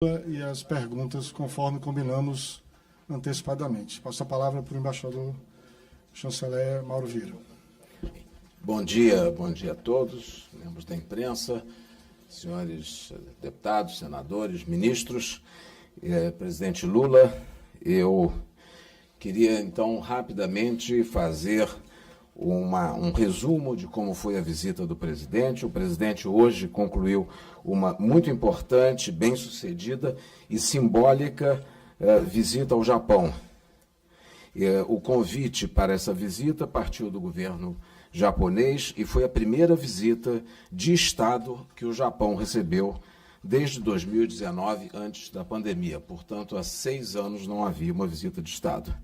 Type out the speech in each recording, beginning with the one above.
e as perguntas conforme combinamos antecipadamente. Passo a palavra para o embaixador chanceler Mauro Vieira. Bom dia a todos, membros da imprensa, senhores deputados, senadores, ministros, presidente Lula. Eu queria, então, rapidamente fazer um resumo de como foi a visita do presidente. O presidente hoje concluiu uma muito importante, bem-sucedida e simbólica visita ao Japão. O convite para essa visita partiu do governo japonês e foi a primeira visita de Estado que o Japão recebeu desde 2019, antes da pandemia. Portanto, há 6 anos não havia uma visita de Estado.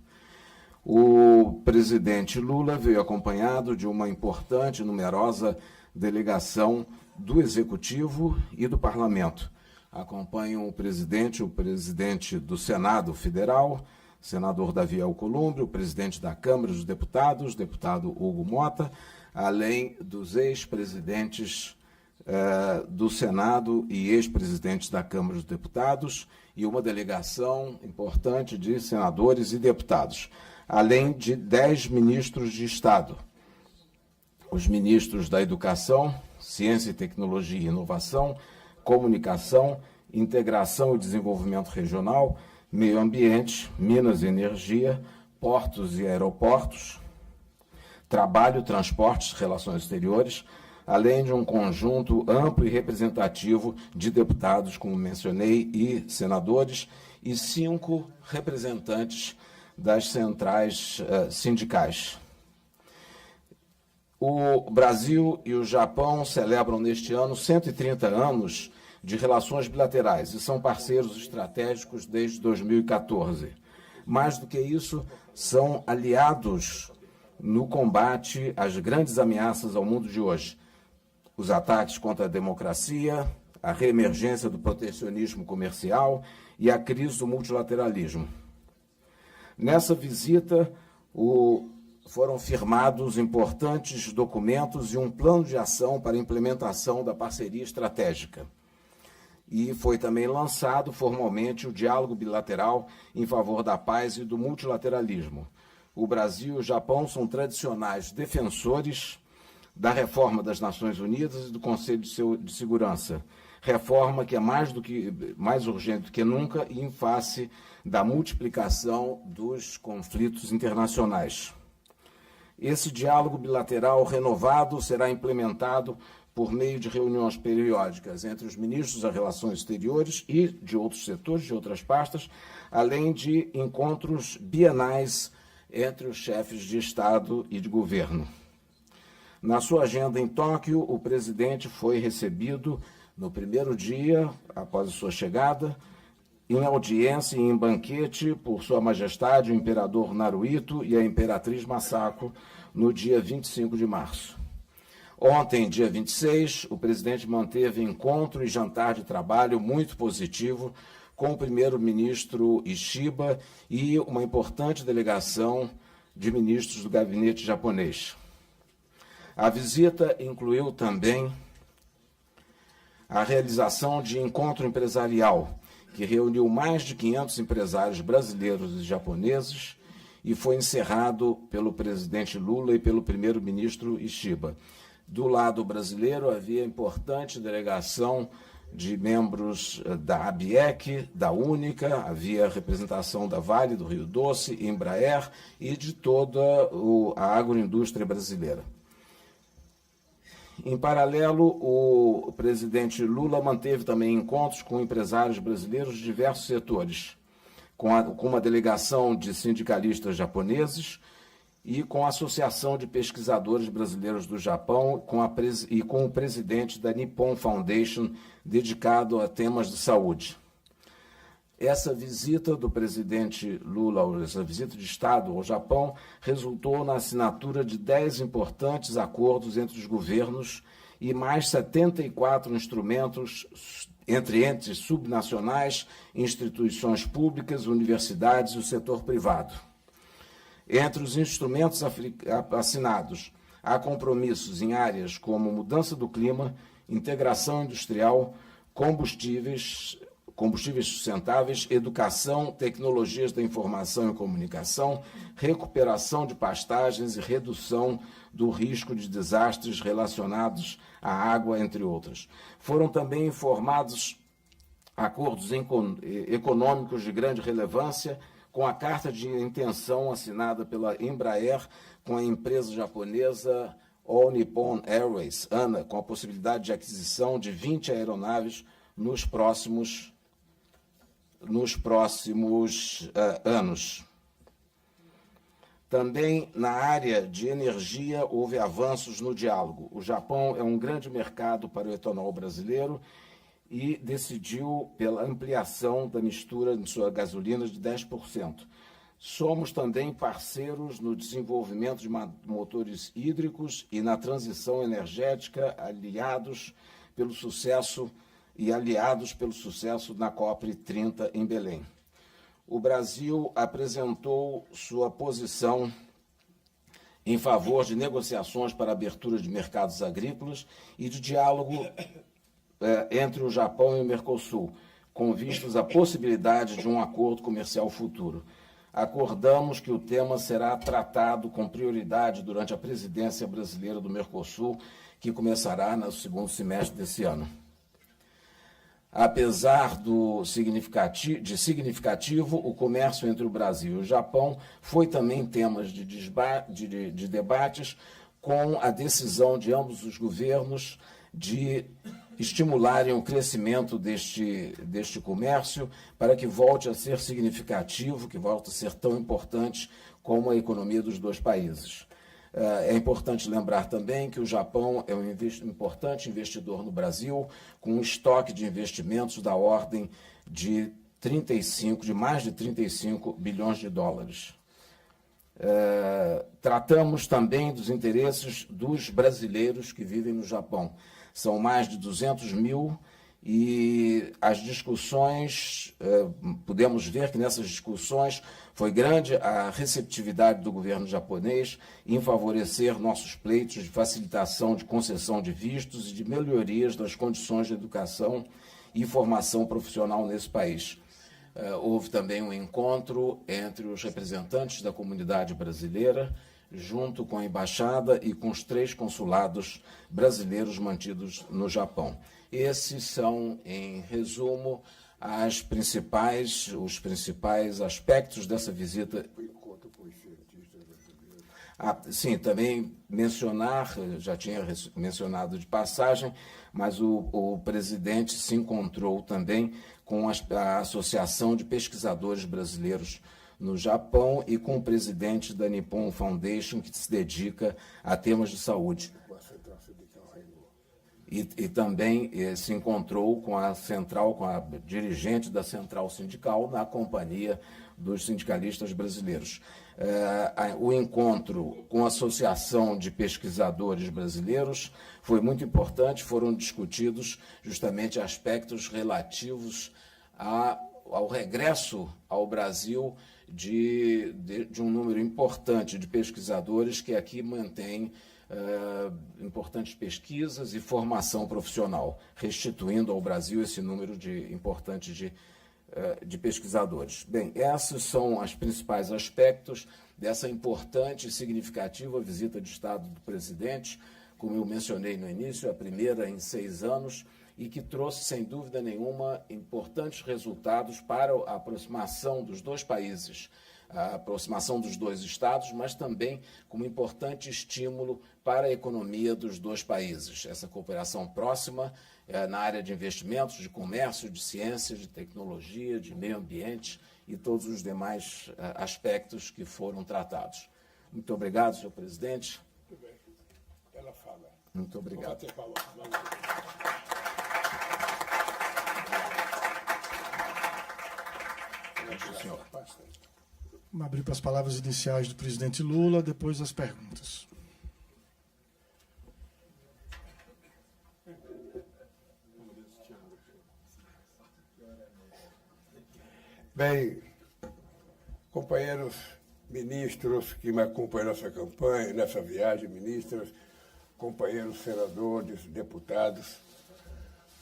O presidente Lula veio acompanhado de uma importante e numerosa delegação do Executivo e do Parlamento. Acompanham o presidente do Senado Federal, senador Davi Alcolumbre, o presidente da Câmara dos Deputados, deputado Hugo Mota, além dos ex-presidentes do Senado e ex-presidentes da Câmara dos Deputados, e uma delegação importante de senadores e deputados, além de 10 ministros de Estado. Os ministros da Educação, Ciência e Tecnologia e Inovação, Comunicação, Integração e Desenvolvimento Regional, Meio Ambiente, Minas e Energia, Portos e Aeroportos, Trabalho, Transportes e Relações Exteriores, além de um conjunto amplo e representativo de deputados, como mencionei, e senadores, e 5 representantes das centrais sindicais. O Brasil e o Japão celebram neste ano 130 anos de relações bilaterais e são parceiros estratégicos desde 2014. Mais do que isso, são aliados no combate às grandes ameaças ao mundo de hoje. Os ataques contra a democracia, a reemergência do protecionismo comercial e a crise do multilateralismo. Nessa visita, foram firmados importantes documentos e um plano de ação para a implementação da parceria estratégica. E foi também lançado formalmente o diálogo bilateral em favor da paz e do multilateralismo. O Brasil e o Japão são tradicionais defensores da reforma das Nações Unidas e do Conselho de Segurança, reforma que é mais urgente do que nunca e em face da multiplicação dos conflitos internacionais. Esse diálogo bilateral renovado será implementado por meio de reuniões periódicas entre os ministros das Relações Exteriores e de outros setores, de outras pastas, além de encontros bienais entre os chefes de Estado e de governo. Na sua agenda em Tóquio, o presidente foi recebido no primeiro dia, após a sua chegada, em audiência e em banquete por Sua Majestade o Imperador Naruhito e a Imperatriz Masako, no dia 25 de março. Ontem, dia 26, o presidente manteve encontro e jantar de trabalho muito positivo com o primeiro-ministro Ishiba e uma importante delegação de ministros do gabinete japonês. A visita incluiu também a realização de encontro empresarial, que reuniu mais de 500 empresários brasileiros e japoneses e foi encerrado pelo presidente Lula e pelo primeiro-ministro Ishiba. Do lado brasileiro, havia importante delegação de membros da ABIEC, da Única, havia representação da Vale do Rio Doce, Embraer e de toda a agroindústria brasileira. Em paralelo, o presidente Lula manteve também encontros com empresários brasileiros de diversos setores, com uma delegação de sindicalistas japoneses e com a Associação de Pesquisadores Brasileiros do Japão e com o presidente da Nippon Foundation, dedicado a temas de saúde. Essa visita do presidente Lula, essa visita de Estado ao Japão, resultou na assinatura de 10 importantes acordos entre os governos e mais 74 instrumentos entre entes subnacionais, instituições públicas, universidades e o setor privado. Entre os instrumentos assinados, há compromissos em áreas como mudança do clima, integração industrial, combustíveis, combustíveis sustentáveis, educação, tecnologias da informação e comunicação, recuperação de pastagens e redução do risco de desastres relacionados à água, entre outras. Foram também informados acordos econômicos de grande relevância, com a carta de intenção assinada pela Embraer com a empresa japonesa All Nippon Airways, ANA, com a possibilidade de aquisição de 20 aeronaves nos próximos anos. Também na área de energia houve avanços no diálogo. O Japão é um grande mercado para o etanol brasileiro e decidiu pela ampliação da mistura de sua gasolina de 10%. Somos também parceiros no desenvolvimento de motores hídricos e na transição energética, aliados pelo sucesso na COP30 em Belém. O Brasil apresentou sua posição em favor de negociações para a abertura de mercados agrícolas e de diálogo entre o Japão e o Mercosul, com vistas à possibilidade de um acordo comercial futuro. Acordamos que o tema será tratado com prioridade durante a presidência brasileira do Mercosul, que começará no segundo semestre desse ano. Apesar de significativo, o comércio entre o Brasil e o Japão foi também tema de debates, com a decisão de ambos os governos de estimularem o crescimento deste comércio para que volte a ser significativo, que volte a ser tão importante como a economia dos dois países. É importante lembrar também que o Japão é um importante investidor no Brasil, com um estoque de investimentos da ordem de mais de 35 bilhões de dólares. Tratamos também dos interesses dos brasileiros que vivem no Japão. São mais de 200 mil e as discussões, podemos ver que nessas discussões foi grande a receptividade do governo japonês em favorecer nossos pleitos de facilitação de concessão de vistos e de melhorias das condições de educação e formação profissional nesse país. Houve também um encontro entre os representantes da comunidade brasileira, junto com a embaixada e com os 3 consulados brasileiros mantidos no Japão. Esses são, em resumo, os principais aspectos dessa visita. Sim, também mencionar, já tinha mencionado de passagem, mas o presidente se encontrou também com a Associação de Pesquisadores Brasileiros no Japão e com o presidente da Nippon Foundation, que se dedica a temas de saúde. E também se encontrou com a dirigente da central sindical, na companhia dos sindicalistas brasileiros. O encontro com a Associação de Pesquisadores Brasileiros foi muito importante, foram discutidos justamente aspectos relativos ao regresso ao Brasil de um número importante de pesquisadores que aqui mantêm importantes pesquisas e formação profissional, restituindo ao Brasil esse número importante de pesquisadores. Bem, esses são os principais aspectos dessa importante e significativa visita de Estado do presidente, como eu mencionei no início, a primeira em 6 anos, e que trouxe, sem dúvida nenhuma, importantes resultados para a aproximação dos dois países, a aproximação dos dois estados, mas também como importante estímulo para a economia dos dois países. Essa cooperação próxima na área de investimentos, de comércio, de ciência, de tecnologia, de meio ambiente e todos os demais aspectos que foram tratados. Muito obrigado, senhor presidente. Muito bem. Ela fala. Muito obrigado. Senhor. Vamos abrir para as palavras iniciais do presidente Lula, depois as perguntas. Bem, companheiros ministros que me acompanham nessa campanha, nessa viagem, ministras, companheiros senadores, deputados,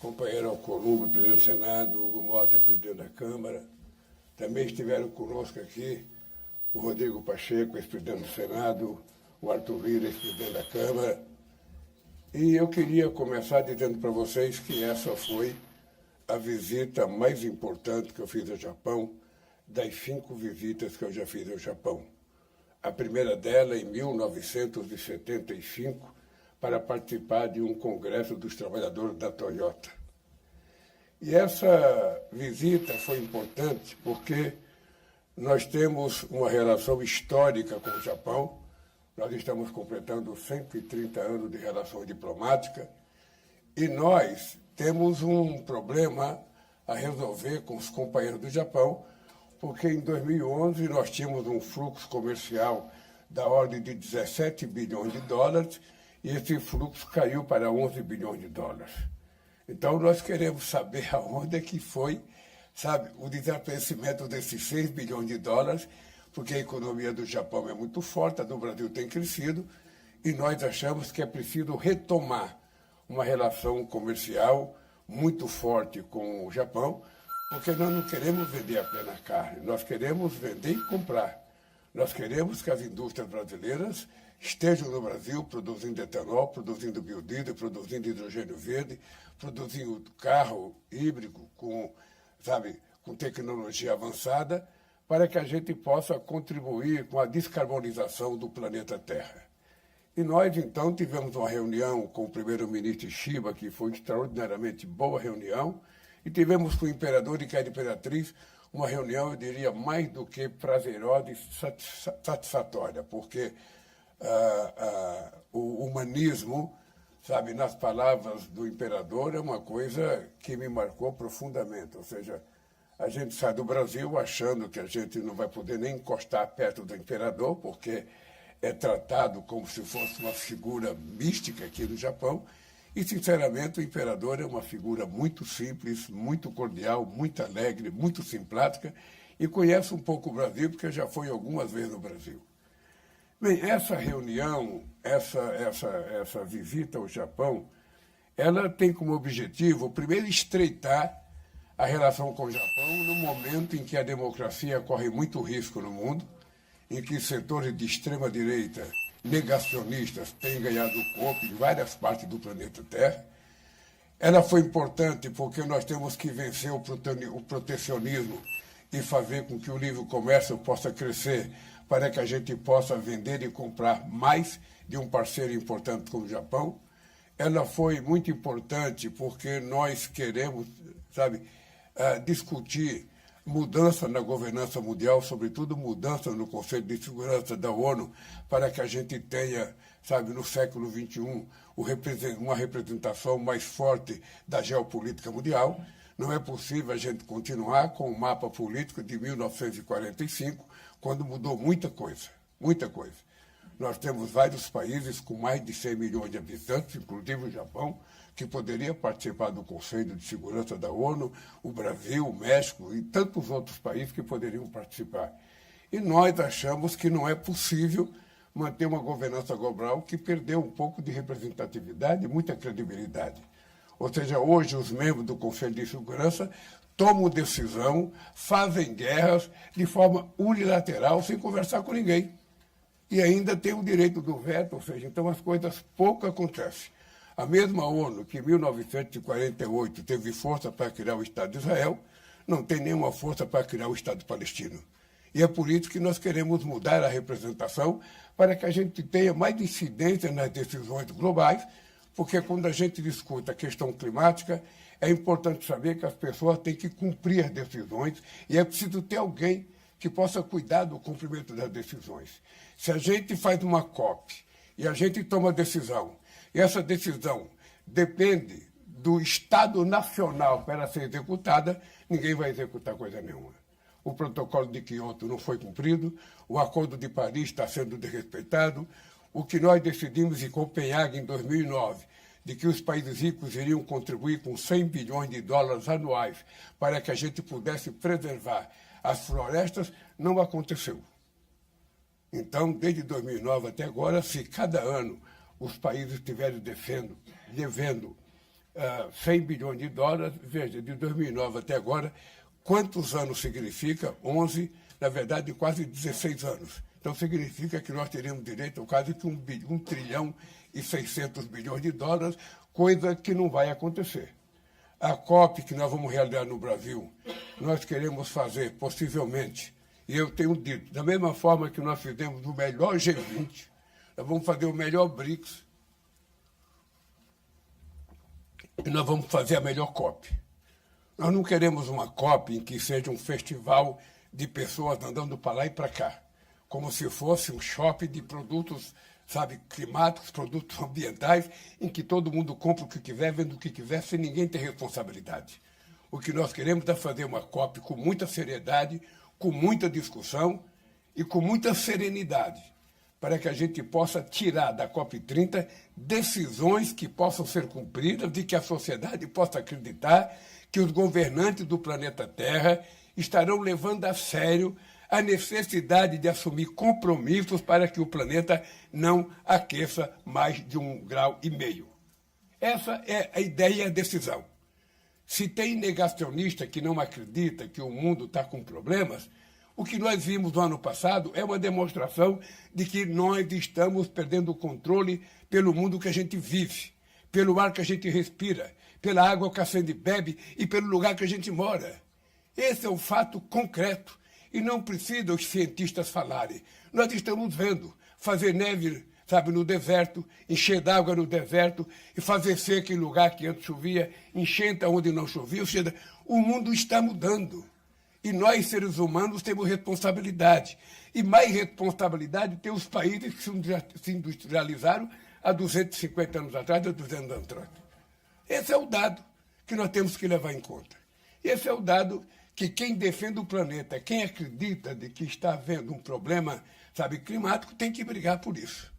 companheiro Alcolumbre, presidente do Senado, Hugo Mota, presidente da Câmara. Também estiveram conosco aqui o Rodrigo Pacheco, ex-presidente do Senado, o Arthur Lira, ex-presidente da Câmara. E eu queria começar dizendo para vocês que essa foi a visita mais importante que eu fiz ao Japão, das 5 visitas que eu já fiz ao Japão. A primeira dela em 1975, para participar de um congresso dos trabalhadores da Toyota. E essa visita foi importante porque nós temos uma relação histórica com o Japão. Nós estamos completando 130 anos de relação diplomática e nós temos um problema a resolver com os companheiros do Japão, porque em 2011 nós tínhamos um fluxo comercial da ordem de 17 bilhões de dólares e esse fluxo caiu para 11 bilhões de dólares. Então nós queremos saber aonde é que foi, sabe, o desaparecimento desses 6 bilhões de dólares, porque a economia do Japão é muito forte, a do Brasil tem crescido, e nós achamos que é preciso retomar uma relação comercial muito forte com o Japão, porque nós não queremos vender apenas carne, nós queremos vender e comprar. Nós queremos que as indústrias brasileiras estejam no Brasil produzindo etanol, produzindo biodiesel, produzindo hidrogênio verde, produzindo carro híbrido com tecnologia avançada, para que a gente possa contribuir com a descarbonização do planeta Terra. E nós, então, tivemos uma reunião com o primeiro-ministro Shiba, que foi extraordinariamente boa reunião, e tivemos com o imperador e com a imperatriz uma reunião, eu diria, mais do que prazerosa e satisfatória, porque o humanismo, sabe, nas palavras do imperador, é uma coisa que me marcou profundamente. Ou seja, a gente sai do Brasil achando que a gente não vai poder nem encostar perto do imperador, porque é tratado como se fosse uma figura mística aqui no Japão. E, sinceramente, o imperador é uma figura muito simples, muito cordial, muito alegre, muito simpática e conhece um pouco o Brasil, porque já foi algumas vezes no Brasil. Bem, essa reunião, essa visita ao Japão, ela tem como objetivo, primeiro, estreitar a relação com o Japão no momento em que a democracia corre muito risco no mundo, em que setores de extrema-direita negacionistas têm ganhado corpo em várias partes do planeta Terra. Ela foi importante porque nós temos que vencer o protecionismo e fazer com que o livre comércio possa crescer para que a gente possa vender e comprar mais de um parceiro importante como o Japão. Ela foi muito importante porque nós queremos, discutir mudança na governança mundial, sobretudo mudança no Conselho de Segurança da ONU, para que a gente tenha, no século XXI, uma representação mais forte da geopolítica mundial. Não é possível a gente continuar com o mapa político de 1945, quando mudou muita coisa, muita coisa. Nós temos vários países com mais de 100 milhões de habitantes, inclusive o Japão, que poderia participar do Conselho de Segurança da ONU, o Brasil, o México e tantos outros países que poderiam participar. E nós achamos que não é possível manter uma governança global que perdeu um pouco de representatividade e muita credibilidade. Ou seja, hoje os membros do Conselho de Segurança tomam decisão, fazem guerras de forma unilateral, sem conversar com ninguém. E ainda tem o direito do veto, ou seja, então as coisas pouco acontecem. A mesma ONU que em 1948 teve força para criar o Estado de Israel, não tem nenhuma força para criar o Estado palestino. E é por isso que nós queremos mudar a representação para que a gente tenha mais incidência nas decisões globais, porque quando a gente discute a questão climática, é importante saber que as pessoas têm que cumprir as decisões e é preciso ter alguém que possa cuidar do cumprimento das decisões. Se a gente faz uma COP e a gente toma decisão, e essa decisão depende do Estado Nacional para ser executada, ninguém vai executar coisa nenhuma. O protocolo de Quioto não foi cumprido, o Acordo de Paris está sendo desrespeitado, o que nós decidimos em Copenhague em 2009, de que os países ricos iriam contribuir com 100 bilhões de dólares anuais para que a gente pudesse preservar as florestas, não aconteceu. Então, desde 2009 até agora, se cada ano os países estiverem devendo 100 bilhões de dólares, veja, de 2009 até agora, quantos anos significa? 11, na verdade, quase 16 anos. Então, significa que nós teremos direito a quase que 1 trilhão e 600 bilhões de dólares, coisa que não vai acontecer. A COP que nós vamos realizar no Brasil, nós queremos fazer, possivelmente, e eu tenho dito, da mesma forma que nós fizemos o melhor G20, nós vamos fazer o melhor BRICS, e nós vamos fazer a melhor COP. Nós não queremos uma COP em que seja um festival de pessoas andando para lá e para cá, como se fosse um shopping de produtos, sabe, climáticos, produtos ambientais, em que todo mundo compra o que quiser, vende o que quiser, sem ninguém ter responsabilidade. O que nós queremos é fazer uma COP com muita seriedade, com muita discussão e com muita serenidade, para que a gente possa tirar da COP30 decisões que possam ser cumpridas e que a sociedade possa acreditar que os governantes do planeta Terra estarão levando a sério a necessidade de assumir compromissos para que o planeta não aqueça mais de 1,5 graus. Essa é a ideia e a decisão. Se tem negacionista que não acredita que o mundo está com problemas, o que nós vimos no ano passado é uma demonstração de que nós estamos perdendo o controle pelo mundo que a gente vive, pelo ar que a gente respira, pela água que a gente bebe e pelo lugar que a gente mora. Esse é um fato concreto e não precisa os cientistas falarem. Nós estamos vendo fazer neve, sabe, no deserto, encher d'água no deserto e fazer seca em lugar que antes chovia, enchente onde não chovia. Ou seja, o mundo está mudando. E nós, seres humanos, temos responsabilidade. E mais responsabilidade tem os países que se industrializaram há 250 anos atrás, há 200 anos atrás. Esse é o dado que nós temos que levar em conta. Esse é o dado que quem defende o planeta, quem acredita de que está havendo um problema, sabe, climático, tem que brigar por isso.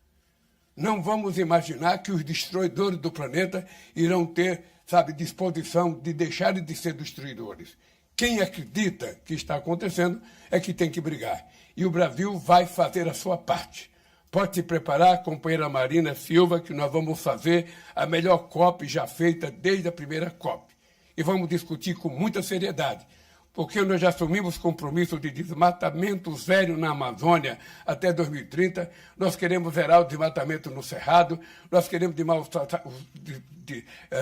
Não vamos imaginar que os destruidores do planeta irão ter, sabe, disposição de deixarem de ser destruidores. Quem acredita que está acontecendo é que tem que brigar. E o Brasil vai fazer a sua parte. Pode se preparar, companheira Marina Silva, que nós vamos fazer a melhor COP já feita desde a primeira COP. E vamos discutir com muita seriedade, porque nós já assumimos compromisso de desmatamento zero na Amazônia até 2030, nós queremos zerar o desmatamento no Cerrado, nós queremos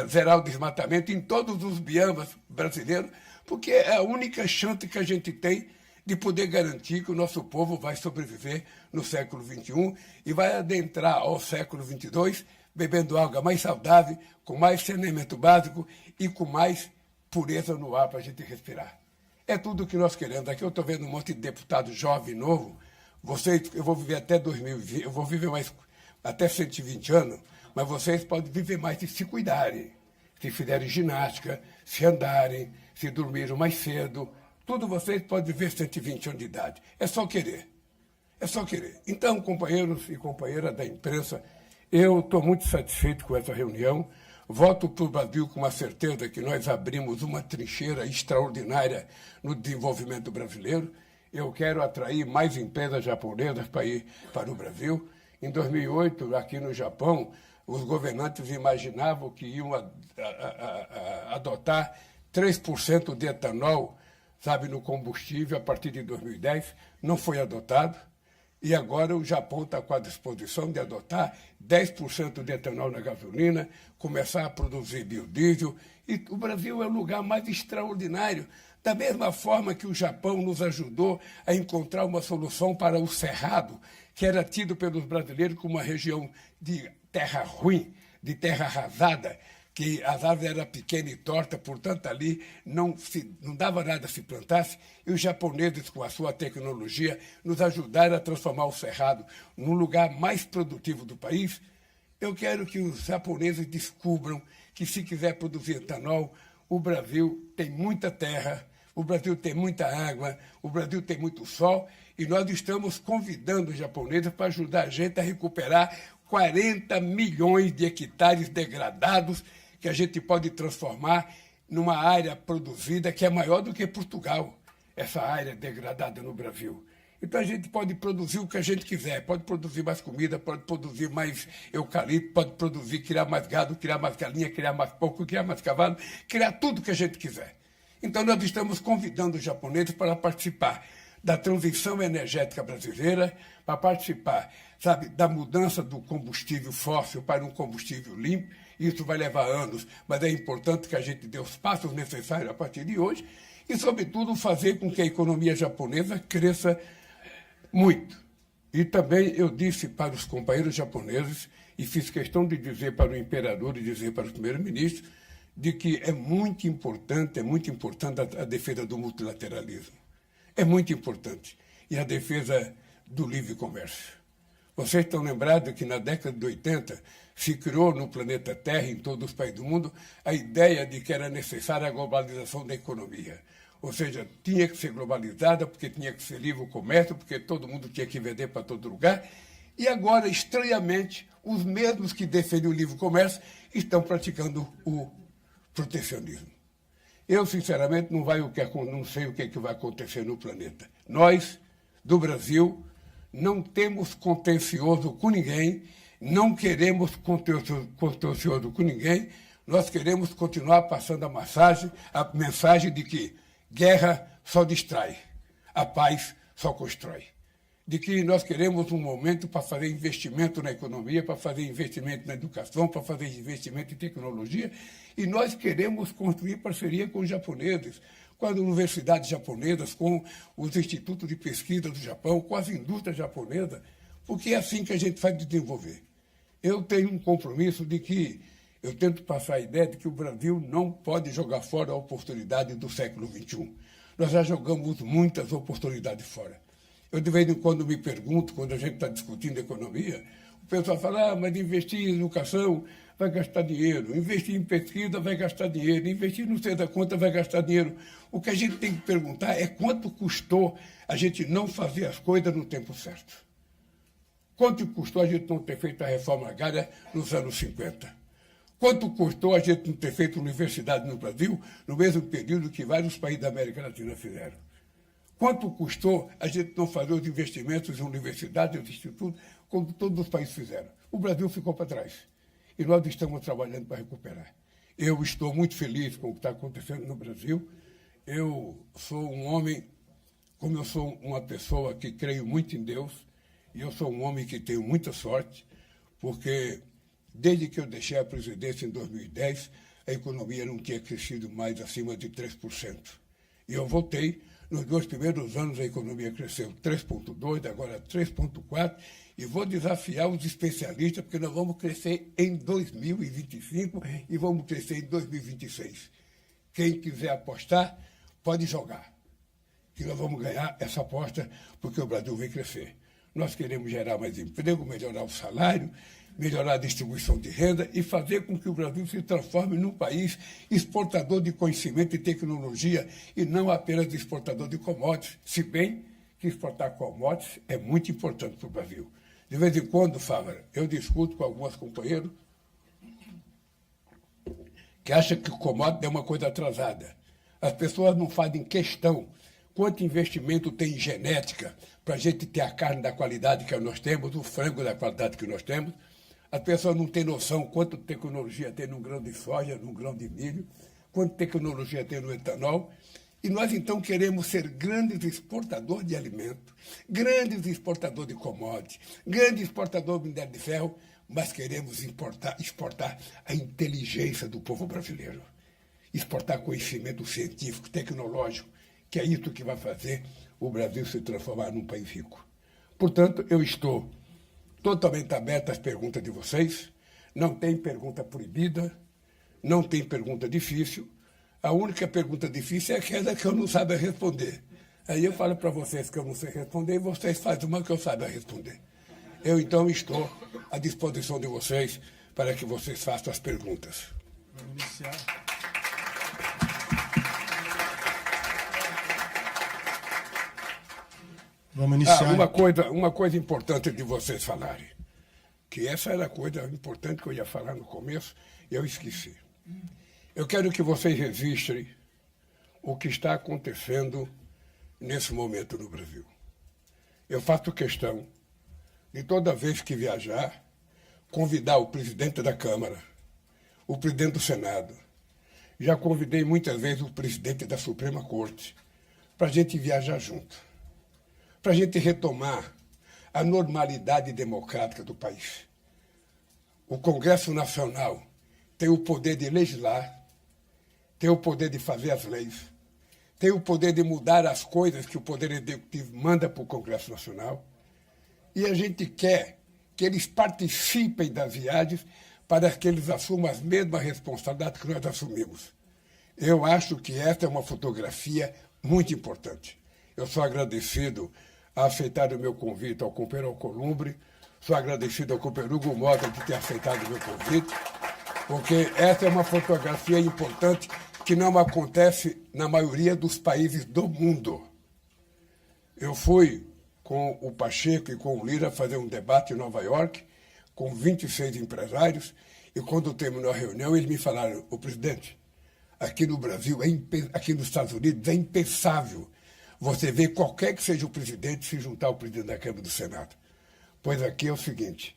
zerar o desmatamento em todos os biomas brasileiros, porque é a única chance que a gente tem de poder garantir que o nosso povo vai sobreviver no século XXI e vai adentrar ao século XXII bebendo água mais saudável, com mais saneamento básico e com mais pureza no ar para a gente respirar. É tudo o que nós queremos. Aqui eu estou vendo um monte de deputado jovem, novo. Eu vou viver até 2020, eu vou viver mais até 120 anos, mas vocês podem viver mais se cuidarem, se fizerem ginástica, se andarem, se dormiram mais cedo. Tudo vocês podem viver 120 anos de idade. É só querer. É só querer. Então, companheiros e companheiras da imprensa, eu estou muito satisfeito com essa reunião. Volto para o Brasil com a certeza que nós abrimos uma trincheira extraordinária no desenvolvimento brasileiro. Eu quero atrair mais empresas japonesas para ir para o Brasil. Em 2008, aqui no Japão, os governantes imaginavam que iam adotar 3% de etanol, sabe, no combustível a partir de 2010. Não foi adotado. E agora o Japão está com a disposição de adotar 10% de etanol na gasolina, começar a produzir biodiesel. E o Brasil é o lugar mais extraordinário. Da mesma forma que o Japão nos ajudou a encontrar uma solução para o Cerrado, que era tido pelos brasileiros como uma região de terra ruim, de terra arrasada, que as árvores eram pequenas e tortas, portanto ali não dava nada se plantasse, e os japoneses, com a sua tecnologia, nos ajudaram a transformar o Cerrado num lugar mais produtivo do país. Eu quero que os japoneses descubram que, se quiser produzir etanol, o Brasil tem muita terra, o Brasil tem muita água, o Brasil tem muito sol, e nós estamos convidando os japoneses para ajudar a gente a recuperar 40 milhões de hectares degradados que a gente pode transformar numa área produzida que é maior do que Portugal, essa área degradada no Brasil. Então a gente pode produzir o que a gente quiser, pode produzir mais comida, pode produzir mais eucalipto, pode produzir, criar mais gado, criar mais galinha, criar mais porco, criar mais cavalo, criar tudo que a gente quiser. Então nós estamos convidando os japoneses para participar da transição energética brasileira, para participar, sabe, da mudança do combustível fóssil para um combustível limpo. Isso vai levar anos, mas é importante que a gente dê os passos necessários a partir de hoje e, sobretudo, fazer com que a economia japonesa cresça muito. E também eu disse para os companheiros japoneses, e fiz questão de dizer para o imperador e dizer para o primeiro-ministro, de que é muito importante a defesa do multilateralismo. É muito importante. E a defesa do livre comércio. Vocês estão lembrados que na década de 80 se criou no planeta Terra, em todos os países do mundo, a ideia de que era necessária a globalização da economia. Ou seja, tinha que ser globalizada, porque tinha que ser livre o comércio, porque todo mundo tinha que vender para todo lugar. E agora, estranhamente, os mesmos que defendem o livre comércio estão praticando o protecionismo. Eu, sinceramente, não sei o que vai acontecer no planeta. Nós, do Brasil, não temos contencioso com ninguém, não queremos contencioso com ninguém, nós queremos continuar passando a mensagem de que guerra só distrai, a paz só constrói. De que nós queremos um momento para fazer investimento na economia, para fazer investimento na educação, para fazer investimento em tecnologia, e nós queremos construir parceria com os japoneses, com as universidades japonesas, com os institutos de pesquisa do Japão, com as indústrias japonesas, porque é assim que a gente vai desenvolver. Eu tenho um compromisso de que eu tento passar a ideia de que o Brasil não pode jogar fora a oportunidade do século XXI. Nós já jogamos muitas oportunidades fora. Eu, de vez em quando, me pergunto, quando a gente está discutindo economia, o pessoal fala, mas investir em educação vai gastar dinheiro, investir em pesquisa vai gastar dinheiro, investir não sei da conta vai gastar dinheiro. O que a gente tem que perguntar é quanto custou a gente não fazer as coisas no tempo certo. Quanto custou a gente não ter feito a reforma agrária nos anos 50? Quanto custou a gente não ter feito universidade no Brasil no mesmo período que vários países da América Latina fizeram? Quanto custou a gente não fazer os investimentos em universidades, em institutos, como todos os países fizeram? O Brasil ficou para trás. E nós estamos trabalhando para recuperar. Eu estou muito feliz com o que está acontecendo no Brasil. Eu sou um homem, como eu sou uma pessoa que creio muito em Deus, e eu sou um homem que tenho muita sorte, porque desde que eu deixei a presidência em 2010, a economia não tinha crescido mais acima de 3%. E eu voltei. Nos 2 primeiros anos, a economia cresceu 3,2%, agora 3,4%, e vou desafiar os especialistas, porque nós vamos crescer em 2025 e vamos crescer em 2026. Quem quiser apostar, pode jogar, que nós vamos ganhar essa aposta, porque o Brasil vai crescer. Nós queremos gerar mais emprego, melhorar o salário, melhorar a distribuição de renda e fazer com que o Brasil se transforme num país exportador de conhecimento e tecnologia e não apenas exportador de commodities, se bem que exportar commodities é muito importante para o Brasil. De vez em quando, Fávara, eu discuto com alguns companheiros que acham que o commodity é uma coisa atrasada. As pessoas não fazem questão quanto investimento tem em genética para a gente ter a carne da qualidade que nós temos, o frango da qualidade que nós temos. As pessoas não têm noção quanto tecnologia tem no grão de soja, no grão de milho, quanto tecnologia tem no etanol. E nós, então, queremos ser grandes exportadores de alimentos, grandes exportadores de commodities, grandes exportadores de minério de ferro, mas queremos exportar a inteligência do povo brasileiro, exportar conhecimento científico, tecnológico, que é isso que vai fazer o Brasil se transformar num país rico. Portanto, eu estou totalmente aberto às perguntas de vocês. Não tem pergunta proibida, não tem pergunta difícil. A única pergunta difícil é aquela que eu não saiba responder. Aí eu falo para vocês que eu não sei responder e vocês fazem uma que eu saiba responder. Eu, então, estou à disposição de vocês para que vocês façam as perguntas. Vamos iniciar. Vamos iniciar. Uma coisa importante de vocês falarem, que essa era a coisa importante que eu ia falar no começo e eu esqueci. Eu quero que vocês registrem o que está acontecendo nesse momento no Brasil. eu faço questão de toda vez que viajar, convidar o presidente da Câmara, o presidente do Senado. Já convidei muitas vezes o presidente da Suprema Corte para a gente viajar junto, para a gente retomar a normalidade democrática do país. O Congresso Nacional tem o poder de legislar, tem o poder de fazer as leis, tem o poder de mudar as coisas que o Poder Executivo manda para o Congresso Nacional. E a gente quer que eles participem das viagens para que eles assumam as mesmas responsabilidades que nós assumimos. Eu acho que esta é uma fotografia muito importante. Eu sou agradecido a aceitar o meu convite ao companheiro Alcolumbre, sou agradecido ao companheiro Hugo Mota de ter aceitado o meu convite, porque essa é uma fotografia importante que não acontece na maioria dos países do mundo. Eu fui com o Pacheco e com o Lira fazer um debate em Nova York, com 26 empresários, e quando terminou a reunião, eles me falaram: "Ô presidente, aqui no Brasil, aqui nos Estados Unidos, é impensável você ver qualquer que seja o presidente se juntar ao presidente da Câmara e do Senado. Pois aqui é o seguinte,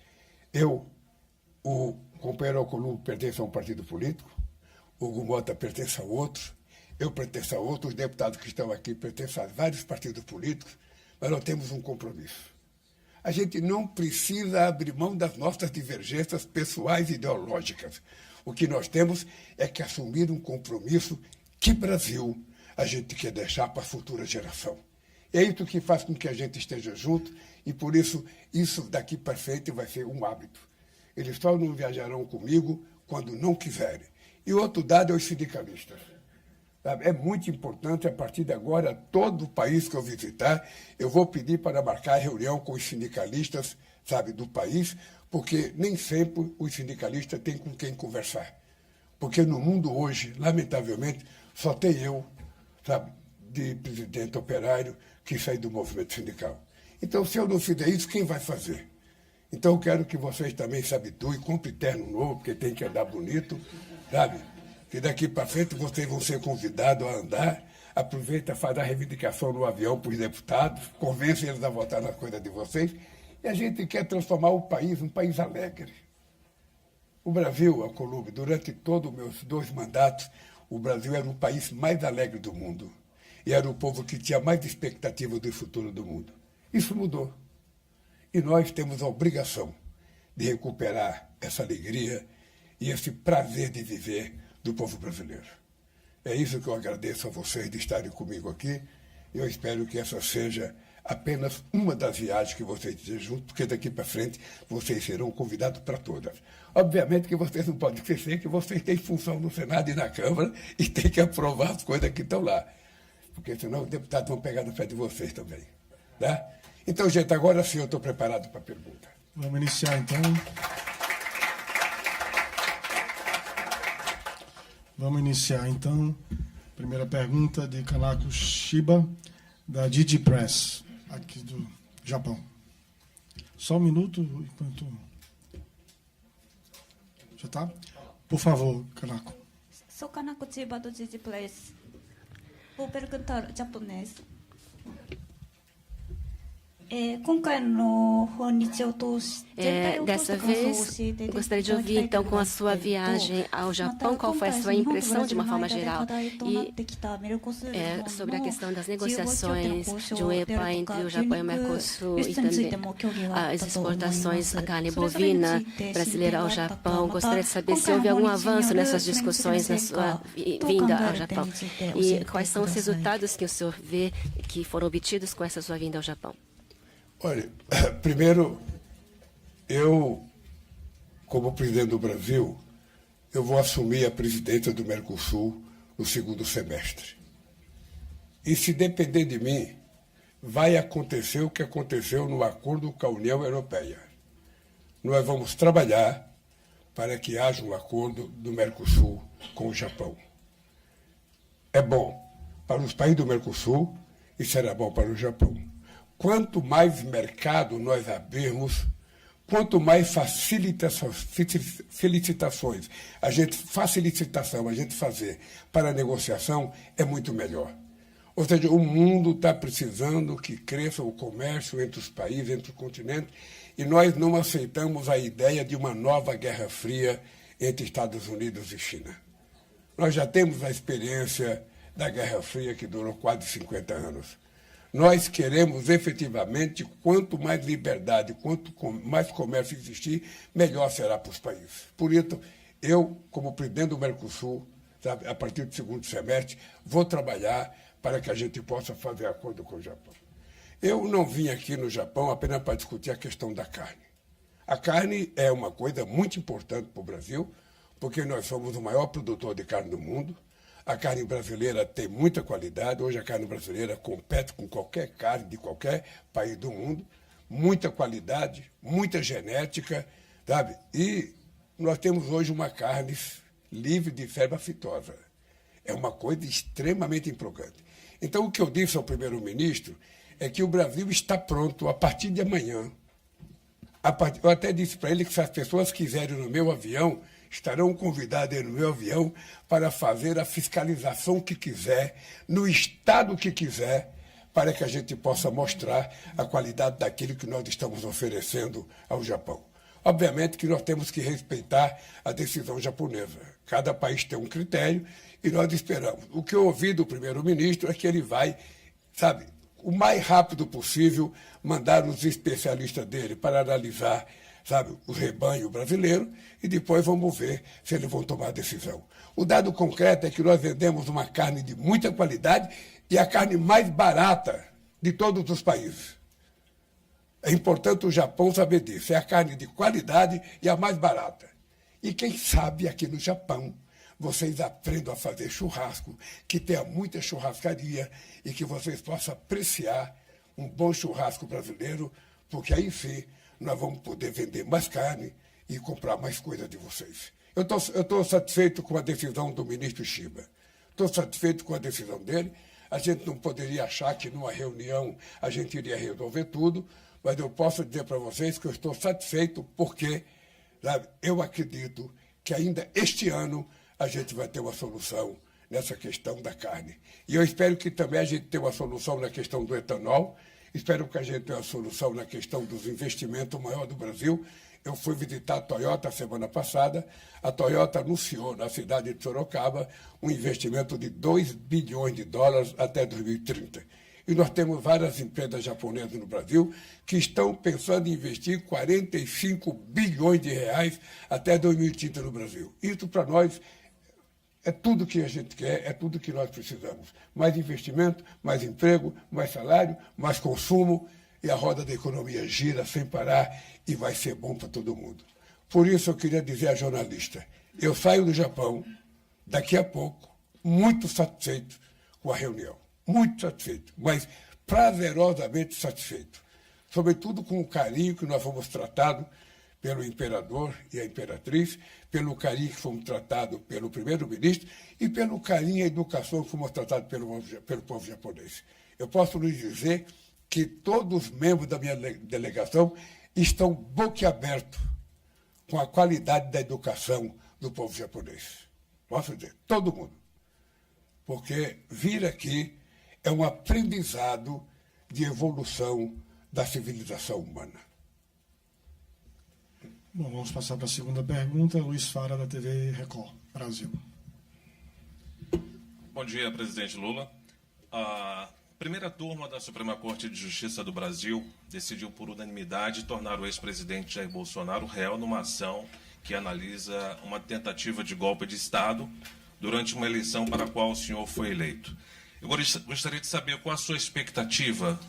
o companheiro Alcolumbre pertence a um partido político, o Hugo Mota pertence a outro, eu pertenço a outro, os deputados que estão aqui pertencem a vários partidos políticos, mas nós temos um compromisso. A gente não precisa abrir mão das nossas divergências pessoais e ideológicas. O que nós temos é que assumir um compromisso que Brasil a gente quer deixar para a futura geração. É isso que faz com que a gente esteja junto e, por isso, isso daqui para frente vai ser um hábito. Eles só não viajarão comigo quando não quiserem. E outro dado é os sindicalistas. É muito importante, a partir de agora, todo o país que eu visitar, eu vou pedir para marcar reunião com os sindicalistas, do país, porque nem sempre os sindicalistas têm com quem conversar. Porque no mundo hoje, lamentavelmente, só tem eu, de presidente operário, que sai do movimento sindical. Então, se eu não fizer isso, quem vai fazer? Então, eu quero que vocês também se habituem, compre terno novo, porque tem que andar bonito, que daqui para frente vocês vão ser convidados a andar, aproveita, faz a reivindicação no avião para os deputados, convence eles a votar nas coisas de vocês, e a gente quer transformar o país um país alegre. O Brasil, Alcolumbre, durante todos os meus 2 mandatos, o Brasil era o país mais alegre do mundo, e era o povo que tinha mais expectativa do futuro do mundo. Isso mudou. E nós temos a obrigação de recuperar essa alegria e esse prazer de viver do povo brasileiro. É isso que eu agradeço a vocês de estarem comigo aqui. Eu espero que essa seja apenas uma das viagens que vocês têm juntos, porque daqui para frente vocês serão convidados para todas. Obviamente que vocês não podem esquecer que vocês têm função no Senado e na Câmara e têm que aprovar as coisas que estão lá, porque senão os deputados vão pegar no pé de vocês também. Tá? Então, gente, agora sim eu estou preparado para a pergunta. Vamos iniciar, então. Primeira pergunta de Kanako Shiba, da Digi Press, aqui do Japão. Só um minuto, enquanto... Já está? Por favor, Kanako. Sou Kanako Chiba do Digi Press. Vou perguntar japonês. Dessa vez, gostaria de ouvir, então, com a sua viagem ao Japão, qual foi a sua impressão de uma forma geral? E sobre a questão das negociações de um EPA entre o Japão e o Mercosul e também as exportações da carne bovina brasileira ao Japão. Gostaria de saber se houve algum avanço nessas discussões na sua vinda ao Japão. E quais são os resultados que o senhor vê que foram obtidos com essa sua vinda ao Japão? Olha, primeiro, eu, como presidente do Brasil, eu vou assumir a presidência do Mercosul no 2º semestre. E se depender de mim, vai acontecer o que aconteceu no acordo com a União Europeia. Nós vamos trabalhar para que haja um acordo do Mercosul com o Japão. É bom para os países do Mercosul e será bom para o Japão. Quanto mais mercado nós abrirmos, quanto mais facilitações a gente fazer para a negociação, é muito melhor. Ou seja, o mundo está precisando que cresça o comércio entre os países, entre os continentes, e nós não aceitamos a ideia de uma nova Guerra Fria entre Estados Unidos e China. Nós já temos a experiência da Guerra Fria, que durou quase 50 anos. Nós queremos, efetivamente, quanto mais liberdade, quanto mais comércio existir, melhor será para os países. Por isso, eu, como presidente do Mercosul, sabe, a partir do segundo semestre, vou trabalhar para que a gente possa fazer acordo com o Japão. Eu não vim aqui no Japão apenas para discutir a questão da carne. A carne é uma coisa muito importante para o Brasil, porque nós somos o maior produtor de carne do mundo. A carne brasileira tem muita qualidade. Hoje a carne brasileira compete com qualquer carne de qualquer país do mundo. Muita qualidade, muita genética, sabe? E nós temos hoje uma carne livre de febre aftosa. É uma coisa extremamente empolgante. Então, o que eu disse ao primeiro-ministro é que o Brasil está pronto a partir de amanhã. Eu até disse para ele que se as pessoas quiserem no meu avião, estarão convidadas no meu avião para fazer a fiscalização que quiser, no estado que quiser, para que a gente possa mostrar a qualidade daquilo que nós estamos oferecendo ao Japão. Obviamente que nós temos que respeitar a decisão japonesa. Cada país tem um critério e nós esperamos. O que eu ouvi do primeiro-ministro é que ele vai, sabe, o mais rápido possível, mandar os especialistas dele para analisar, sabe, o rebanho brasileiro e depois vamos ver se eles vão tomar a decisão. O dado concreto é que nós vendemos uma carne de muita qualidade e a carne mais barata de todos os países. É importante o Japão saber disso. É a carne de qualidade e a mais barata. E quem sabe aqui no Japão vocês aprendam a fazer churrasco, que tenha muita churrascaria e que vocês possam apreciar um bom churrasco brasileiro, porque aí sim nós vamos poder vender mais carne e comprar mais coisa de vocês. Eu estou satisfeito com a decisão do ministro Shiba. Estou satisfeito com a decisão dele. A gente não poderia achar que numa reunião a gente iria resolver tudo, mas eu posso dizer para vocês que eu estou satisfeito porque, sabe, eu acredito que ainda este ano a gente vai ter uma solução nessa questão da carne. E eu espero que também a gente tenha uma solução na questão do etanol, espero que a gente tenha uma solução na questão dos investimentos maior do Brasil. Eu fui visitar a Toyota a semana passada. A Toyota anunciou na cidade de Sorocaba um investimento de $2 bilhões até 2030. E nós temos várias empresas japonesas no Brasil que estão pensando em investir 45 bilhões de reais até 2030 no Brasil. Isso, para nós, é tudo que a gente quer, é tudo que nós precisamos. Mais investimento, mais emprego, mais salário, mais consumo, e a roda da economia gira sem parar e vai ser bom para todo mundo. Por isso eu queria dizer à jornalista, eu saio do Japão daqui a pouco, muito satisfeito com a reunião. Muito satisfeito, mas prazerosamente satisfeito. Sobretudo com o carinho que nós fomos tratados pelo imperador e a imperatriz, pelo carinho que fomos tratados pelo primeiro-ministro e pelo carinho e a educação que fomos tratados pelo povo japonês. Eu posso lhes dizer que todos os membros da minha delegação estão boquiabertos com a qualidade da educação do povo japonês. Posso dizer, todo mundo. Porque vir aqui é um aprendizado de evolução da civilização humana. Bom, vamos passar para a segunda pergunta. Luiz Fara, da TV Record, Brasil. Bom dia, presidente Lula. A primeira turma da Suprema Corte de Justiça do Brasil decidiu por unanimidade tornar o ex-presidente Jair Bolsonaro réu numa ação que analisa uma tentativa de golpe de Estado durante uma eleição para a qual o senhor foi eleito. Eu gostaria de saber qual a sua expectativa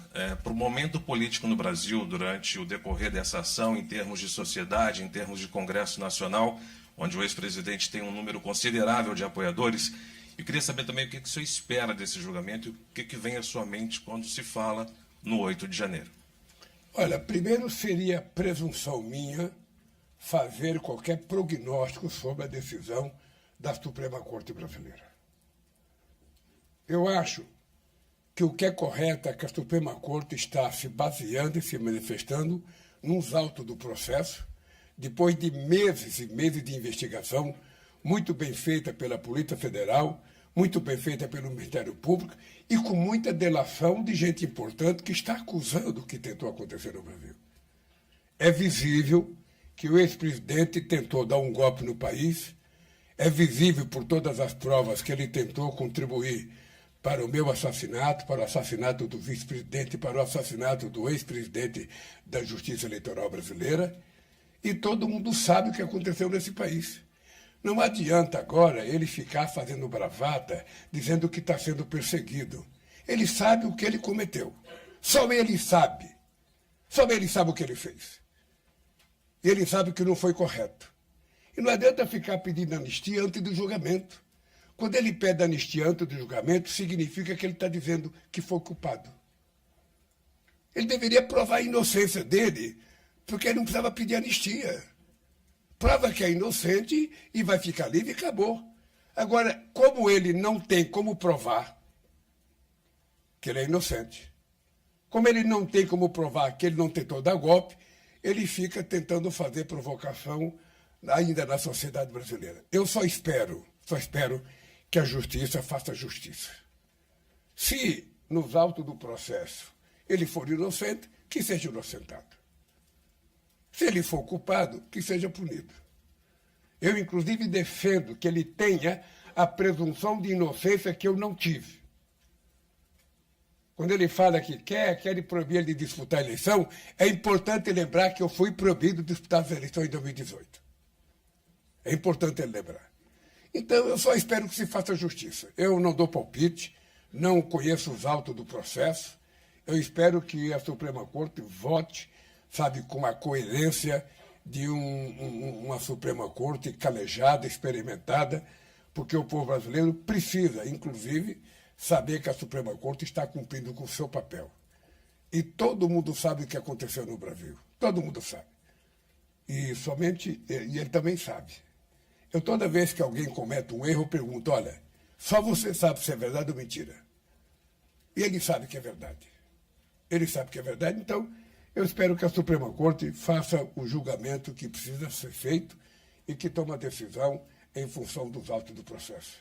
para o momento político no Brasil durante o decorrer dessa ação, em termos de sociedade, em termos de Congresso Nacional, onde o ex-presidente tem um número considerável de apoiadores. Eu queria saber também o que o senhor espera desse julgamento e o que vem à sua mente quando se fala no 8 de janeiro. Olha, primeiro seria presunção minha fazer qualquer prognóstico sobre a decisão da Suprema Corte Brasileira. Eu acho que o que é correto é que a Suprema Corte está se baseando e se manifestando nos autos do processo, depois de meses e meses de investigação, muito bem feita pela Polícia Federal, muito bem feita pelo Ministério Público e com muita delação de gente importante que está acusando o que tentou acontecer no Brasil. É visível que o ex-presidente tentou dar um golpe no país, é visível por todas as provas que ele tentou contribuir para o meu assassinato, para o assassinato do vice-presidente, para o assassinato do ex-presidente da Justiça Eleitoral Brasileira, e todo mundo sabe o que aconteceu nesse país. Não adianta agora ele ficar fazendo bravata, dizendo que está sendo perseguido. Ele sabe o que ele cometeu. Só ele sabe. Só ele sabe o que ele fez. E ele sabe que não foi correto. E não adianta ficar pedindo anistia antes do julgamento. Quando ele pede anistia antes do julgamento, significa que ele está dizendo que foi culpado. Ele deveria provar a inocência dele, porque ele não precisava pedir anistia. Prova que é inocente e vai ficar livre e acabou. Agora, como ele não tem como provar que ele é inocente, como ele não tem como provar que ele não tentou dar golpe, ele fica tentando fazer provocação ainda na sociedade brasileira. Eu só espero que a justiça faça justiça. Se, nos autos do processo, ele for inocente, que seja inocentado. Se ele for culpado, que seja punido. Eu, inclusive, defendo que ele tenha a presunção de inocência que eu não tive. Quando ele fala que quer proibir ele de disputar a eleição, é importante lembrar que eu fui proibido de disputar as eleições em 2018. É importante ele lembrar. Então, eu só espero que se faça justiça. Eu não dou palpite, não conheço os autos do processo. Eu espero que a Suprema Corte vote, sabe, com a coerência de uma Suprema Corte calejada, experimentada, porque o povo brasileiro precisa, inclusive, saber que a Suprema Corte está cumprindo com o seu papel. E todo mundo sabe o que aconteceu no Brasil. Todo mundo sabe. E ele também sabe. Eu, toda vez que alguém comete um erro, eu pergunto, olha, só você sabe se é verdade ou mentira. E ele sabe que é verdade. Ele sabe que é verdade, então eu espero que a Suprema Corte faça o julgamento que precisa ser feito e que tome a decisão em função dos autos do processo.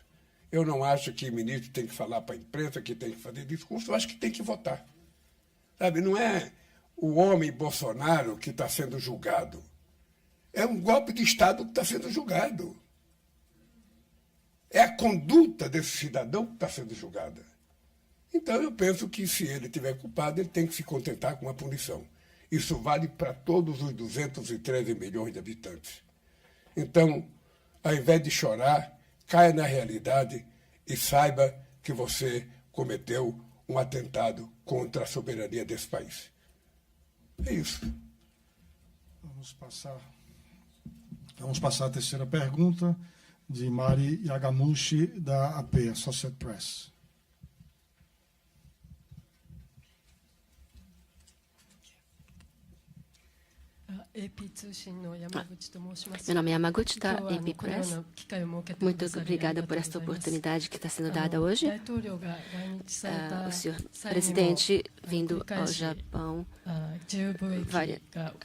Eu não acho que o ministro tem que falar para a imprensa, que tem que fazer discurso, eu acho que tem que votar. Sabe, não é o homem Bolsonaro que está sendo julgado. É um golpe de Estado que está sendo julgado. É a conduta desse cidadão que está sendo julgada. Então, eu penso que, se ele estiver culpado, ele tem que se contentar com a punição. Isso vale para todos os 213 milhões de habitantes. Então, ao invés de chorar, caia na realidade e saiba que você cometeu um atentado contra a soberania desse país. É isso. Vamos passar a terceira pergunta de Mari Yagamushi, da AP, Associated Press. Meu nome é Yamaguchi, da AP Press. Muito obrigada por esta oportunidade que está sendo dada hoje. O senhor presidente, vindo ao Japão,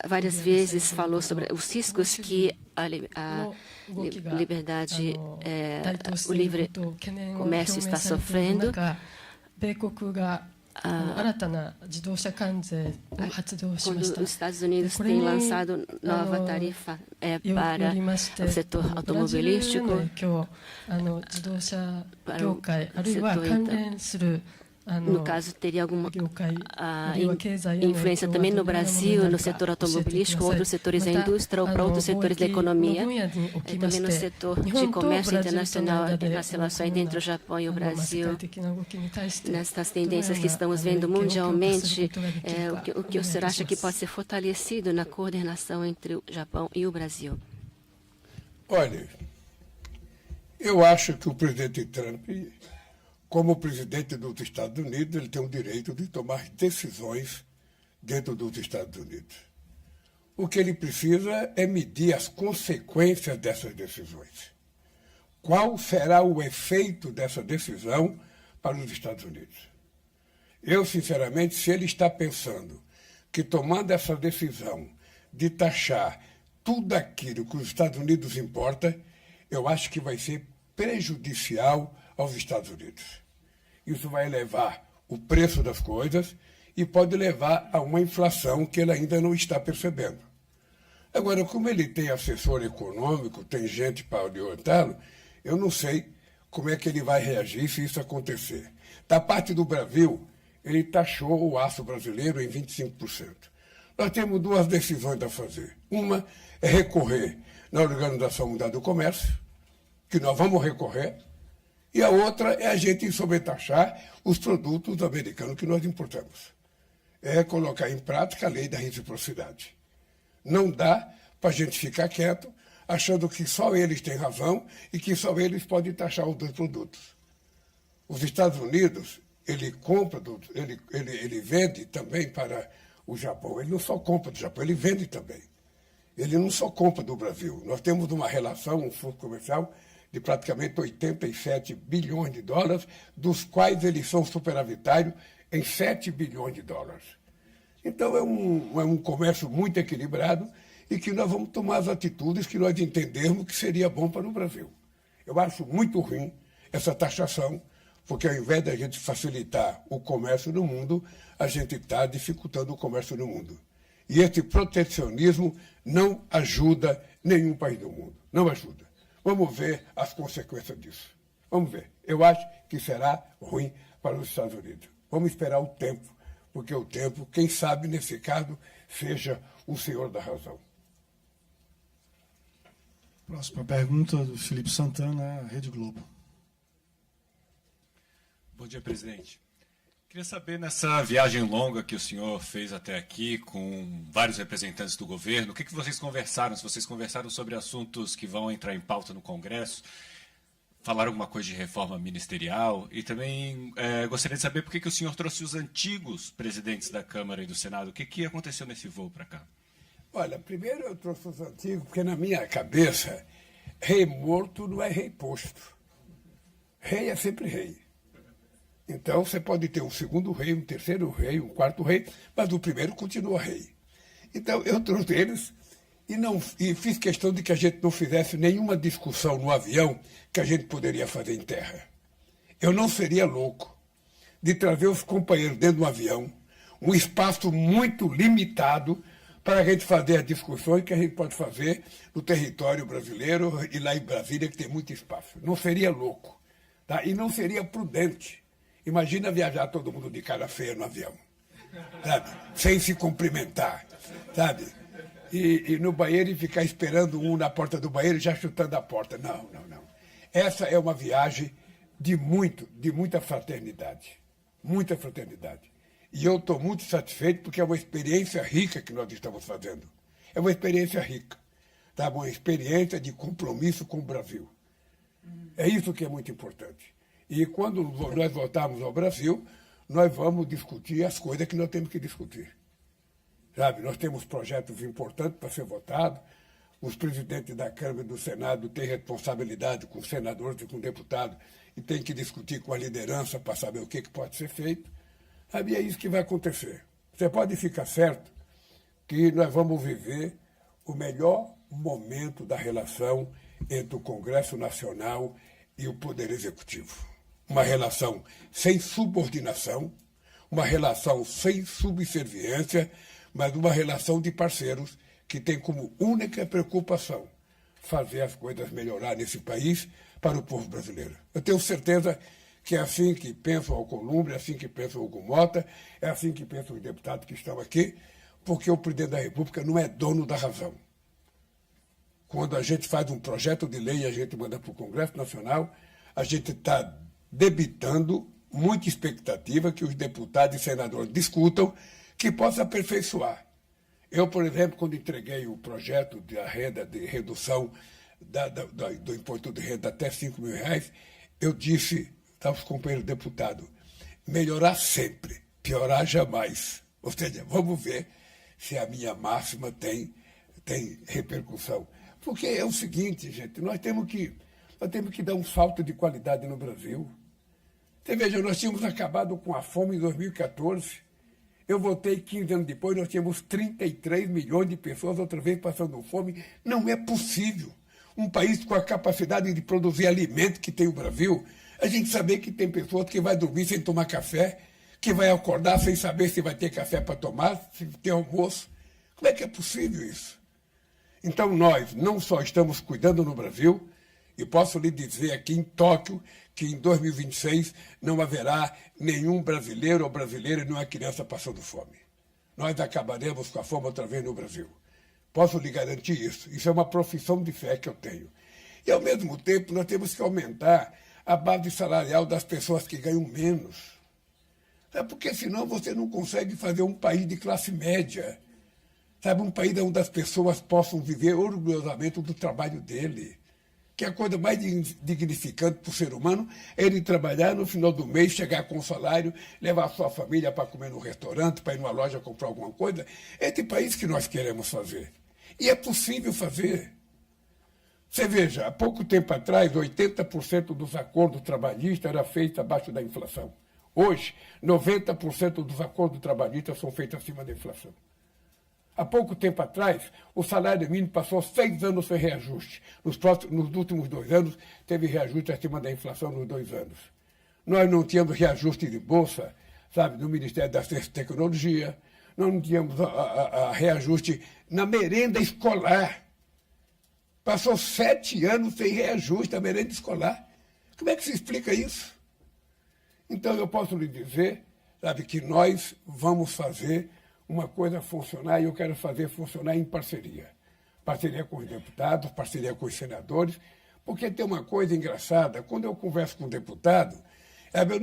várias vezes falou sobre os riscos que a liberdade, o livre comércio está sofrendo. Quando os Estados Unidos têm lançado nova tarifa para o setor automobilístico, no caso, teria alguma influência também no Brasil, no setor automobilístico, outros setores da indústria ou para outros setores da economia, também no setor de comércio internacional, nas relações entre o Japão e o Brasil, nessas tendências que estamos vendo mundialmente, o que o senhor acha que pode ser fortalecido na coordenação entre o Japão e o Brasil? Olha, eu acho que o presidente Trump, como presidente dos Estados Unidos, ele tem o direito de tomar decisões dentro dos Estados Unidos. O que ele precisa é medir as consequências dessas decisões. Qual será o efeito dessa decisão para os Estados Unidos? Eu, sinceramente, se ele está pensando que, tomando essa decisão de taxar tudo aquilo que os Estados Unidos importa, eu acho que vai ser prejudicial aos Estados Unidos. Isso vai elevar o preço das coisas e pode levar a uma inflação que ele ainda não está percebendo. Agora, como ele tem assessor econômico, tem gente para orientá-lo, eu não sei como é que ele vai reagir se isso acontecer. Da parte do Brasil, ele taxou o aço brasileiro em 25%. Nós temos duas decisões a fazer. Uma é recorrer na Organização Mundial do Comércio, que nós vamos recorrer, e a outra é a gente sobretaxar os produtos americanos que nós importamos. É colocar em prática a lei da reciprocidade. Não dá para a gente ficar quieto, achando que só eles têm razão e que só eles podem taxar os dois produtos. Os Estados Unidos, ele compra, ele vende também para o Japão. Ele não só compra do Japão, ele vende também. Ele não só compra do Brasil. Nós temos uma relação, um fluxo comercial de praticamente 87 bilhões de dólares, dos quais eles são superavitários em 7 bilhões de dólares. Então, é um comércio muito equilibrado e que nós vamos tomar as atitudes que nós entendermos que seria bom para o Brasil. Eu acho muito ruim essa taxação, porque ao invés da gente facilitar o comércio no mundo, a gente está dificultando o comércio no mundo. E esse protecionismo não ajuda nenhum país do mundo. Não ajuda. Vamos ver as consequências disso. Vamos ver. Eu acho que será ruim para os Estados Unidos. Vamos esperar o tempo, porque o tempo, quem sabe, nesse caso, seja o senhor da razão. Próxima pergunta do Felipe Santana, Rede Globo. Bom dia, presidente. Queria saber, nessa viagem longa que o senhor fez até aqui, com vários representantes do governo, o que vocês conversaram? Se vocês conversaram sobre assuntos que vão entrar em pauta no Congresso, falaram alguma coisa de reforma ministerial? E também gostaria de saber por que o senhor trouxe os antigos presidentes da Câmara e do Senado. O que aconteceu nesse voo para cá? Olha, primeiro eu trouxe os antigos, porque na minha cabeça, rei morto não é rei posto. Rei é sempre rei. Então, você pode ter um segundo rei, um terceiro rei, um quarto rei, mas o primeiro continua rei. Então, eu trouxe eles e fiz questão de que a gente não fizesse nenhuma discussão no avião que a gente poderia fazer em terra. Eu não seria louco de trazer os companheiros dentro do avião, um espaço muito limitado para a gente fazer as discussões que a gente pode fazer no território brasileiro e lá em Brasília, que tem muito espaço. Não seria louco, tá? E não seria prudente. Imagina viajar todo mundo de cara feia no avião, sabe? Sem se cumprimentar, sabe? E no banheiro e ficar esperando um na porta do banheiro já chutando a porta. Não, não, não. Essa é uma viagem de muita fraternidade. Muita fraternidade. E eu estou muito satisfeito porque é uma experiência rica que nós estamos fazendo. É uma experiência rica. Tá? Uma experiência de compromisso com o Brasil. É isso que é muito importante. E quando nós voltarmos ao Brasil, nós vamos discutir as coisas que nós temos que discutir. Sabe? Nós temos projetos importantes para ser votados. Os presidentes da Câmara e do Senado têm responsabilidade com os senadores e com deputados e têm que discutir com a liderança para saber o que pode ser feito. Sabe? E é isso que vai acontecer. Você pode ficar certo que nós vamos viver o melhor momento da relação entre o Congresso Nacional e o Poder Executivo. Uma relação sem subordinação, uma relação sem subserviência, mas uma relação de parceiros que tem como única preocupação fazer as coisas melhorar nesse país para o povo brasileiro. Eu tenho certeza que é assim que pensa o Alcolumbre, é assim que pensa o Hugo Mota, é assim que pensam os deputados que estão aqui, porque o presidente da República não é dono da razão. Quando a gente faz um projeto de lei e a gente manda para o Congresso Nacional, a gente está debitando muita expectativa que os deputados e senadores discutam que possa aperfeiçoar. Eu, por exemplo, quando entreguei o projeto da renda de redução do imposto de renda até R$5.000, eu disse aos companheiros deputados, melhorar sempre, piorar jamais. Ou seja, vamos ver se a minha máxima tem repercussão. Porque é o seguinte, gente, nós temos que dar um salto de qualidade no Brasil. Você veja, nós tínhamos acabado com a fome em 2014. Eu voltei 15 anos depois, nós tínhamos 33 milhões de pessoas outra vez passando fome. Não é possível. Um país com a capacidade de produzir alimento que tem o Brasil, A gente saber que tem pessoas que vai dormir sem tomar café, que vai acordar sem saber se vai ter café para tomar, se tem almoço. Como é que é possível isso? Então nós não só estamos cuidando no Brasil, e posso lhe dizer aqui em Tóquio que em 2026 não haverá nenhum brasileiro ou brasileira e nenhuma criança passando fome. Nós acabaremos com a fome outra vez no Brasil. Posso lhe garantir isso. Isso é uma profissão de fé que eu tenho. E, ao mesmo tempo, nós temos que aumentar a base salarial das pessoas que ganham menos. Porque senão você não consegue fazer um país de classe média. Sabe, um país onde as pessoas possam viver orgulhosamente do trabalho dele. Que a coisa mais dignificante para o ser humano é ele trabalhar no final do mês, chegar com o salário, levar a sua família para comer no restaurante, para ir numa loja comprar alguma coisa. É esse país que nós queremos fazer. E é possível fazer. Você veja, há pouco tempo atrás, 80% dos acordos trabalhistas era feito abaixo da inflação. Hoje, 90% dos acordos trabalhistas são feitos acima da inflação. Há pouco tempo atrás, o salário mínimo passou 6 anos sem reajuste. Nos últimos 2 anos, teve reajuste acima da inflação nos 2 anos. Nós não tínhamos reajuste de bolsa, sabe, no Ministério da Ciência e Tecnologia. Nós não tínhamos a reajuste na merenda escolar. Passou 7 anos sem reajuste a merenda escolar. Como é que se explica isso? Então, eu posso lhe dizer, sabe, que nós vamos fazer uma coisa funcionar e eu quero fazer funcionar em parceria. Parceria com os deputados, parceria com os senadores, porque tem uma coisa engraçada, quando eu converso com um deputado, ele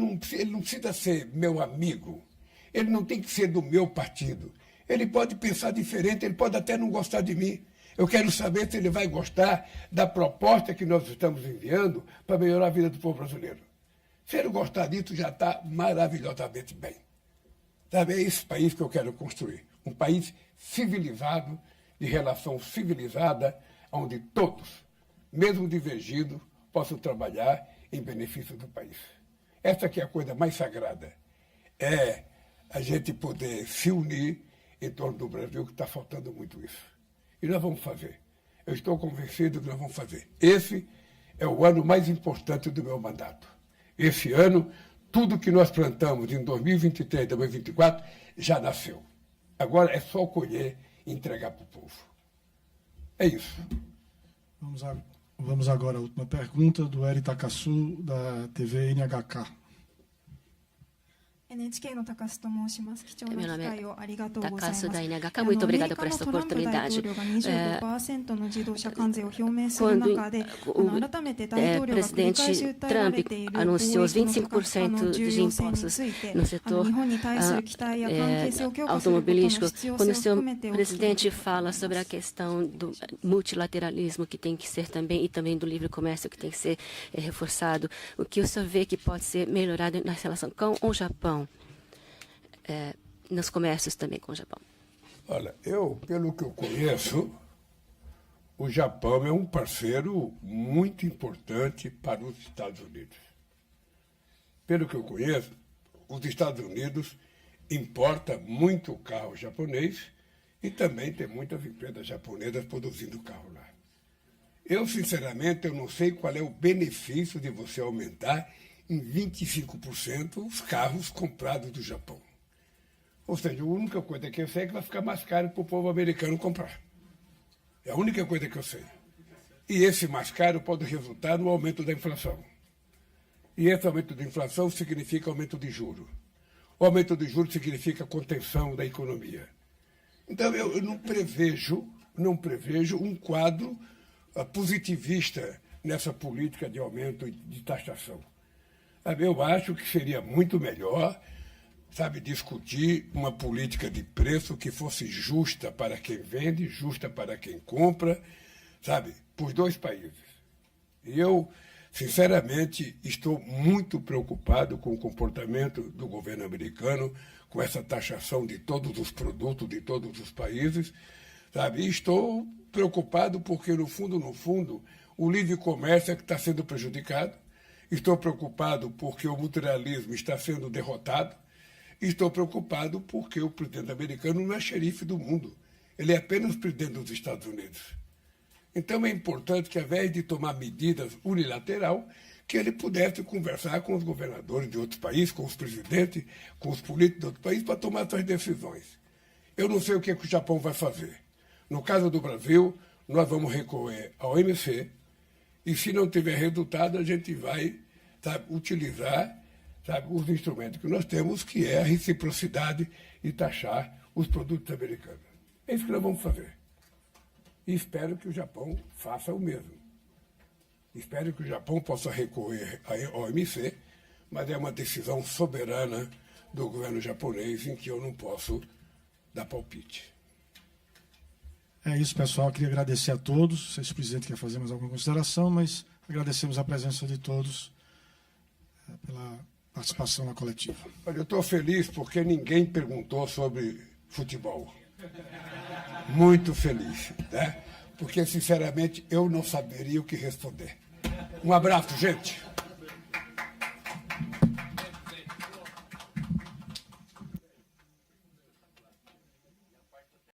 não precisa ser meu amigo, ele não tem que ser do meu partido, ele pode pensar diferente, ele pode até não gostar de mim. Eu quero saber se ele vai gostar da proposta que nós estamos enviando para melhorar a vida do povo brasileiro. Se ele gostar disso, já está maravilhosamente bem. Sabe, é esse país que eu quero construir. Um país civilizado, de relação civilizada, onde todos, mesmo divergidos, possam trabalhar em benefício do país. Essa que é a coisa mais sagrada. É a gente poder se unir em torno do Brasil, que está faltando muito isso. E nós vamos fazer. Eu estou convencido que nós vamos fazer. Esse é o ano mais importante do meu mandato. Esse ano, tudo que nós plantamos em 2023, 2024, já nasceu. Agora é só colher e entregar para o povo. É isso. Vamos agora à última pergunta do Eri Takasu, da TV NHK. Meu nome é Takasu da NHK. Muito obrigada por essa oportunidade. Quando o presidente Trump anunciou os 25% de impostos no setor automobilístico, quando o seu presidente fala sobre a questão do multilateralismo que tem que ser também, e também do livre comércio que tem que ser reforçado, o que o senhor vê que pode ser melhorado na relação com o Japão? Nos comércios também com o Japão. Olha, pelo que eu conheço, o Japão é um parceiro muito importante para os Estados Unidos. Pelo que eu conheço, os Estados Unidos importam muito carro japonês e também tem muitas empresas japonesas produzindo carro lá. Eu, sinceramente, eu não sei qual é o benefício de você aumentar em 25% os carros comprados do Japão. Ou seja, a única coisa que eu sei é que vai ficar mais caro para o povo americano comprar. É a única coisa que eu sei. E esse mais caro pode resultar no aumento da inflação. E esse aumento da inflação significa aumento de juros. O aumento de juros significa contenção da economia. Então, eu não prevejo um quadro positivista nessa política de aumento de taxação. Eu acho que seria muito melhor, discutir uma política de preço que fosse justa para quem vende, justa para quem compra, para os dois países. E eu, sinceramente, estou muito preocupado com o comportamento do governo americano, com essa taxação de todos os produtos de todos os países, E estou preocupado porque, no fundo, o livre comércio é que está sendo prejudicado. Estou preocupado porque o multilateralismo está sendo derrotado. Estou preocupado porque o presidente americano não é xerife do mundo. Ele é apenas presidente dos Estados Unidos. Então é importante que, ao invés de tomar medidas unilateral, que ele pudesse conversar com os governadores de outros países, com os presidentes, com os políticos de outros países, para tomar suas decisões. Eu não sei o que o Japão vai fazer. No caso do Brasil, nós vamos recorrer ao OMC, e se não tiver resultado, a gente vai, sabe, utilizar, sabe, os instrumentos que nós temos, que é a reciprocidade e taxar os produtos americanos. É isso que nós vamos fazer. E espero que o Japão faça o mesmo. Espero que o Japão possa recorrer ao OMC, mas é uma decisão soberana do governo japonês em que eu não posso dar palpite. É isso, pessoal. Eu queria agradecer a todos. Não sei se o presidente quer fazer mais alguma consideração, mas agradecemos a presença de todos pela participação na coletiva. Olha, eu estou feliz porque ninguém perguntou sobre futebol. Muito feliz, né? Porque, sinceramente, eu não saberia o que responder. Um abraço, gente.